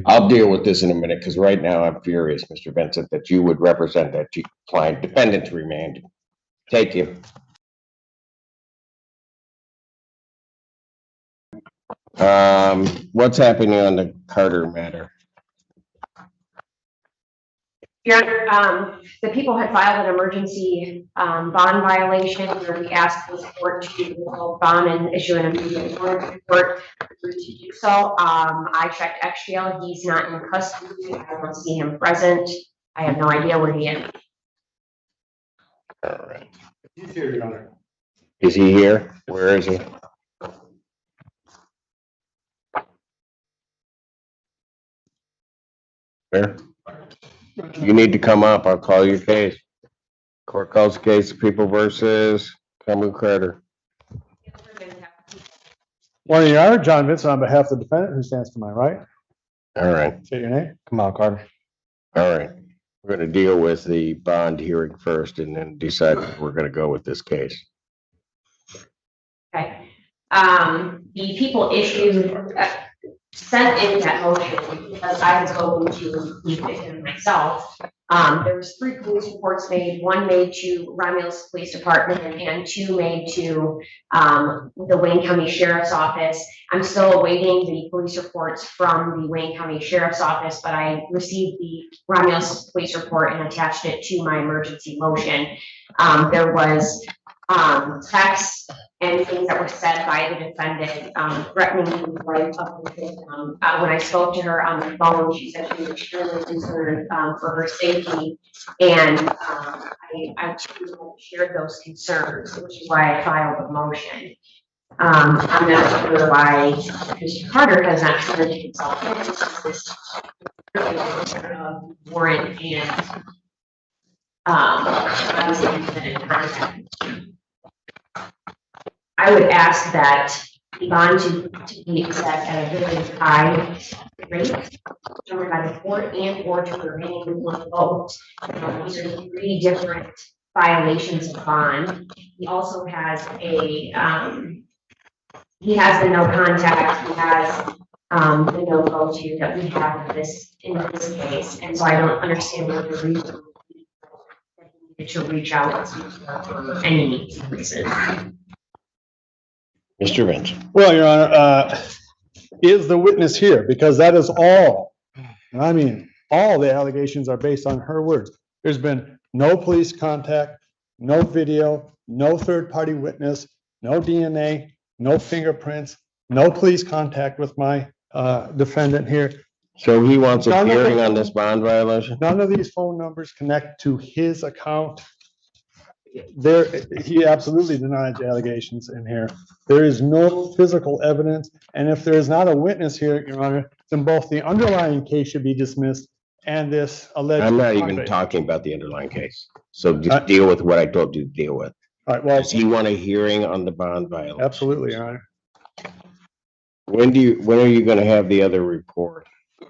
I'll deal with this in a minute because right now I'm furious, Mr. Vincent, that you would represent that client defendant remanded. Take you. What's happening on the Carter matter? The people had filed an emergency bond violation where we asked the court to hold bond and issue an immediate warrant report to do so. I checked XGL, he's not in custody. I don't see him present. I have no idea where he is. All right. He's here, Your Honor. Is he here? Where is he? Where? You need to come up. I'll call your case. Court calls the case of People versus Cameron Carter. Morning, Your Honor. John Vincent on behalf of the defendant who stands to my right. All right. Say your name. Come on, Carter. All right. We're going to deal with the bond hearing first and then decide if we're going to go with this case. Okay. The people issued, sent in that motion because I was hoping to leave it in myself. There was 3 police reports made, 1 made to Romulus Police Department and 2 made to the Wayne County Sheriff's Office. I'm still awaiting the police reports from the Wayne County Sheriff's Office, but I received the Romulus Police report and attached it to my emergency motion. There was texts and things that were said by the defendant, threatening the life of the victim. When I spoke to her on the phone, she said she was extremely concerned for her safety, and I shared those concerns, which is why I filed the motion. I'm not sure why Mr. Carter has not turned himself in warrant and I would ask that the bond to be set at a very high rate, determined by the court and or to remain in one vote. These are 3 different violations of bond. He also has a he has the no contact, he has the no go to that we have in this case, and so I don't understand what the reason to reach out for any reason. Mr. Vince. Well, Your Honor, is the witness here? Because that is all, and I mean, all the allegations are based on her words. There's been no police contact, no video, no third-party witness, no DNA, no fingerprints, no police contact with my defendant here. So he wants a hearing on this bond violation? None of these phone numbers connect to his account. He absolutely denied the allegations in here. There is no physical evidence, and if there is not a witness here, Your Honor, then both the underlying case should be dismissed and this alleged. I'm not even talking about the underlying case. So just deal with what I told you to deal with. All right. Well, does he want a hearing on the bond violation? Absolutely, Your Honor. When are you going to have the other report?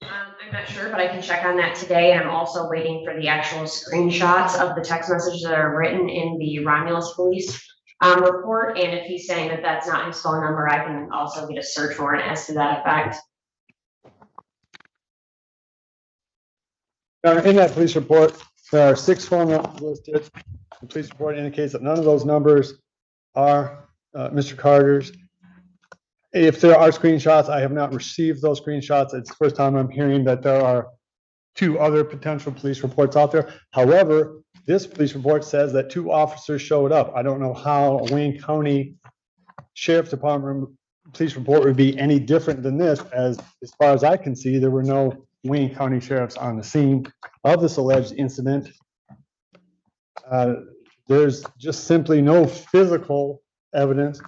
I'm not sure, but I can check on that today. And I'm also waiting for the actual screenshots of the text messages that are written in the Romulus Police report. And if he's saying that that's not his phone number, I can also get a search warrant as to that effect. In that police report, there are 6 phone numbers listed. The police report indicates that none of those numbers are Mr. Carter's. If there are screenshots, I have not received those screenshots. It's the first time I'm hearing that there are 2 other potential police reports out there. However, this police report says that 2 officers showed up. I don't know how a Wayne County Sheriff's Department police report would be any different than this, as far as I can see, there were no Wayne County sheriffs on the scene of this alleged incident. There's just simply no physical evidence.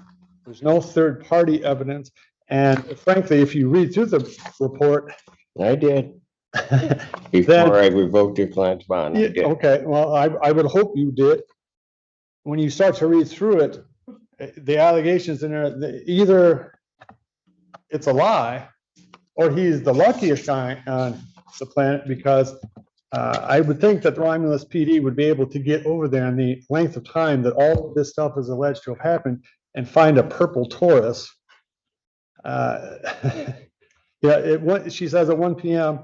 There's no third-party evidence. And frankly, if you read through the report. I did. Before I revoked your client's bond. I did. Okay, well, I would hope you did. When you start to read through it, the allegations in there, either it's a lie or he's the luckiest guy on the planet, because I would think that the Romulus PD would be able to get over there in the length of time that all of this stuff is alleged to have happened and find a purple Taurus. Yeah, she says at 1 p.m.,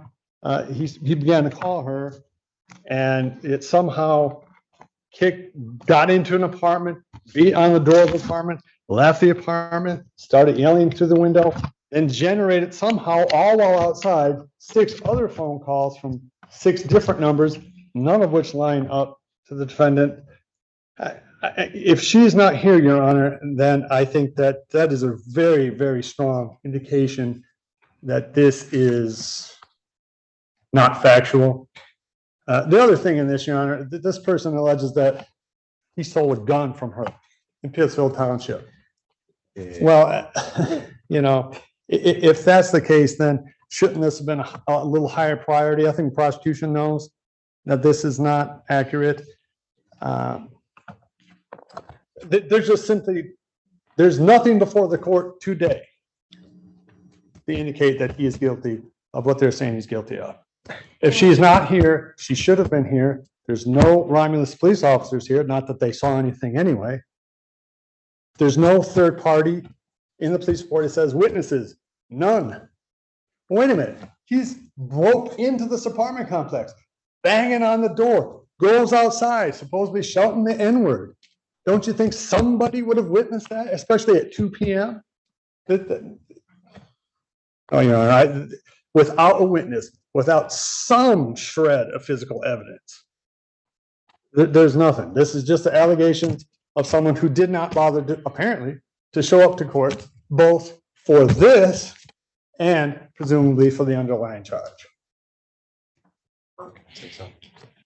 he began to call her, and it somehow got into an apartment, beat on the door of the apartment, left the apartment, started yelling through the window, and generated somehow, all while outside, 6 other phone calls from 6 different numbers, none of which line up to the defendant. If she's not here, Your Honor, then I think that is a very, very strong indication that this is not factual. The other thing in this, Your Honor, this person alleges that he stole a gun from her in Pittsfield Township. Well, you know, if that's the case, then shouldn't this have been a little higher priority? I think the prosecution knows that this is not accurate. There's just simply, there's nothing before the court today to indicate that he is guilty of what they're saying he's guilty of. If she's not here, she should have been here. There's no Romulus police officers here, not that they saw anything anyway. There's no third party in the police report. It says witnesses, none. Wait a minute, he's broke into this apartment complex, banging on the door, goes outside, supposedly shouting the N-word. Don't you think somebody would have witnessed that, especially at 2 p.m.? Oh, you know, without a witness, without some shred of physical evidence, there's nothing. This is just the allegations of someone who did not bother, apparently, to show up to court, both for this and presumably for the underlying charge.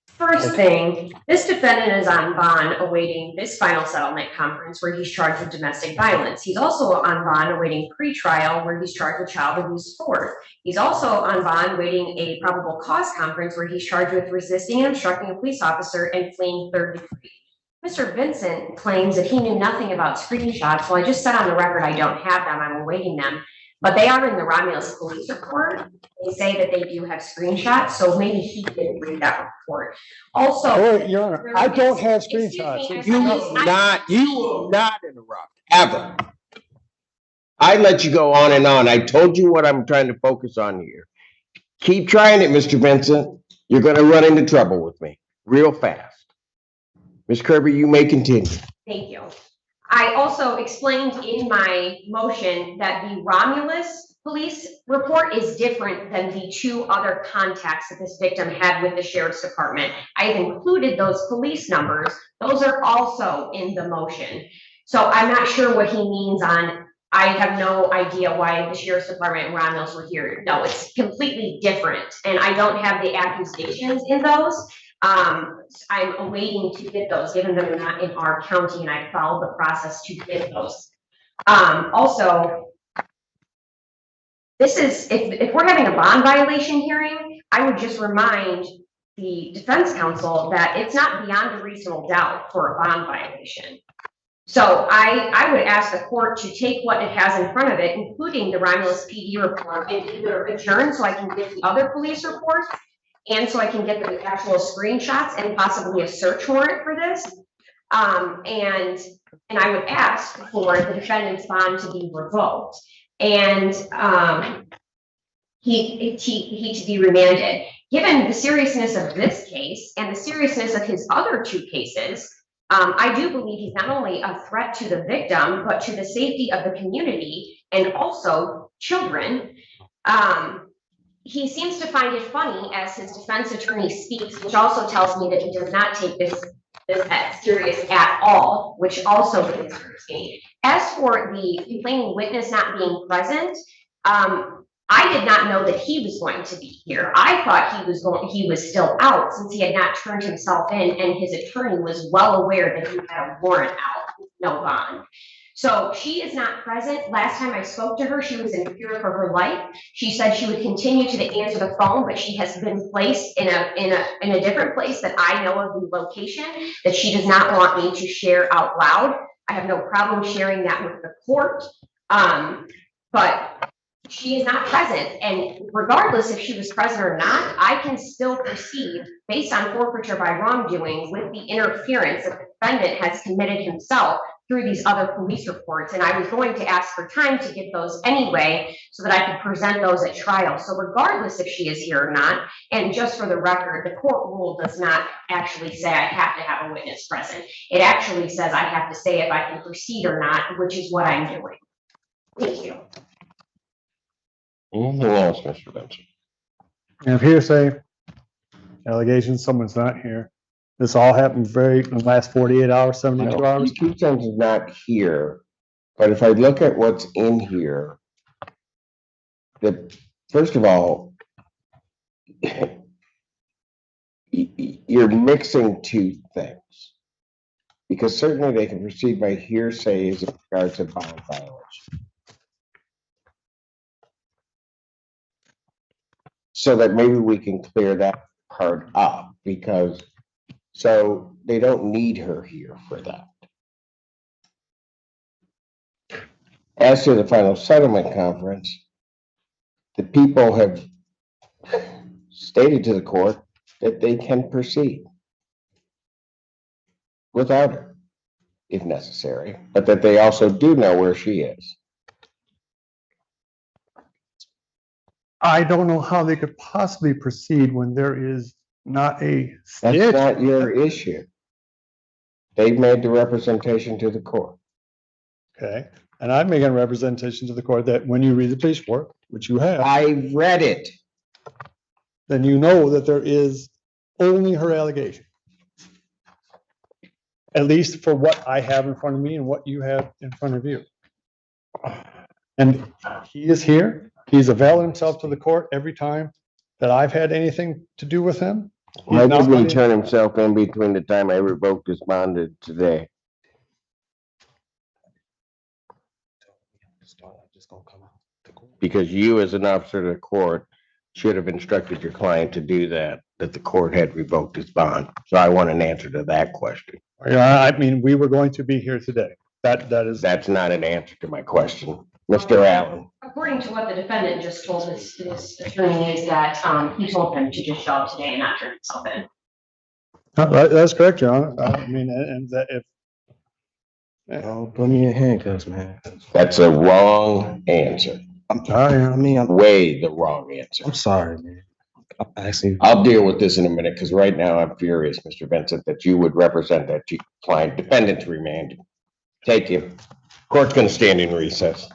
First thing, this defendant is on bond awaiting this final settlement conference where he's charged with domestic violence. He's also on bond awaiting pre-trial where he's charged with child abuse fourth. He's also on bond waiting a probable cause conference where he's charged with resisting and obstructing a police officer and fleeing third degree. Mr. Vincent claims that he knew nothing about screenshots. Well, I just said on the record I don't have them. I'm awaiting them. But they are in the Romulus police report. They say that they do have screenshots, so maybe he didn't read that report. Also, oh, Your Honor, I don't have screenshots. You will not interrupt, ever. I let you go on and on. I told you what I'm trying to focus on here. Keep trying it, Mr. Vincent. You're going to run into trouble with me real fast. Ms. Kirby, you may continue. Thank you. I also explained in my motion that the Romulus police report is different than the 2 other contacts that this victim had with the sheriff's department. I've included those police numbers. Those are also in the motion. So I'm not sure what he means on, I have no idea why the sheriff's department and Romulus were here. No, it's completely different. And I don't have the accusations in those. I'm awaiting to get those, given that they're not in our county, and I followed the process to get those. Also, this is, if we're having a bond violation hearing, I would just remind the defense counsel that it's not beyond a reasonable doubt for a bond violation. So I would ask the court to take what it has in front of it, including the Romulus PD report, and either adjourn so I can get the other police reports, and so I can get the actual screenshots and possibly a search warrant for this. And I would ask for the defendant's bond to be revoked and he to be remanded. Given the seriousness of this case and the seriousness of his other 2 cases, I do believe he's not only a threat to the victim, but to the safety of the community and also children. He seems to find it funny as his defense attorney speaks, which also tells me that he does not take this serious at all, which also concerns me. As for the complaining witness not being present, I did not know that he was going to be here. I thought he was still out since he had not turned himself in, and his attorney was well aware that he had a warrant out with no bond. So she is not present. Last time I spoke to her, she was in fear for her life. She said she would continue to answer the phone, but she has been placed in a different place that I know of the location that she does not want me to share out loud. I have no problem sharing that with the court, but she is not present. And regardless if she was present or not, I can still proceed based on forfeiture by wrongdoing with the interference that the defendant has committed himself through these other police reports, and I was going to ask for time to get those anyway, so that I could present those at trial. So regardless if she is here or not, and just for the record, the court rule does not actually say I have to have a witness present. It actually says I have to say if I can proceed or not, which is what I'm doing. Thank you. Anything else, Mr. Benson? And if hearsay allegations, someone's not here. This all happened in the last 48 hours, 72 hours. Keith Simpson's not here, but if I look at what's in here, first of all, you're mixing two things. Because certainly they can proceed by hearsay as it regards a bond violation. So that maybe we can clear that part up, because so they don't need her here for that. As to the final settlement conference, the people have stated to the court that they can proceed without her, if necessary, but that they also do know where she is. I don't know how they could possibly proceed when there is not a That's snitch. not your issue. They've made the representation to the court. Okay, and I'm making a representation to the court that when you read the police report, which you have, I read it. then you know that there is only her allegation. At least for what I have in front of me and what you have in front of you. And he is here. He's availed himself to the court every time that I've had anything to do with him. Why didn't he turn himself in between the time I revoked his bond and today? Because you, as an officer of the court, should have instructed your client to do that the court had revoked his bond. So I want an answer to that question. Yeah, I mean, we were going to be here today. That's not an answer to my question. Mr. Allen. According to what the defendant just told his attorney is that he told him to just show up today and not turn himself in. That's correct, Your Honor. I mean, and that if. Oh, put me in handcuffs, man. That's a wrong answer. I'm Way the wrong answer. I'm sorry, man. Actually, I'll deal with this in a minute, because right now I'm furious, Mr. Vincent, that you would represent that client defendant remanded. Take you. Court's gonna stand in recess.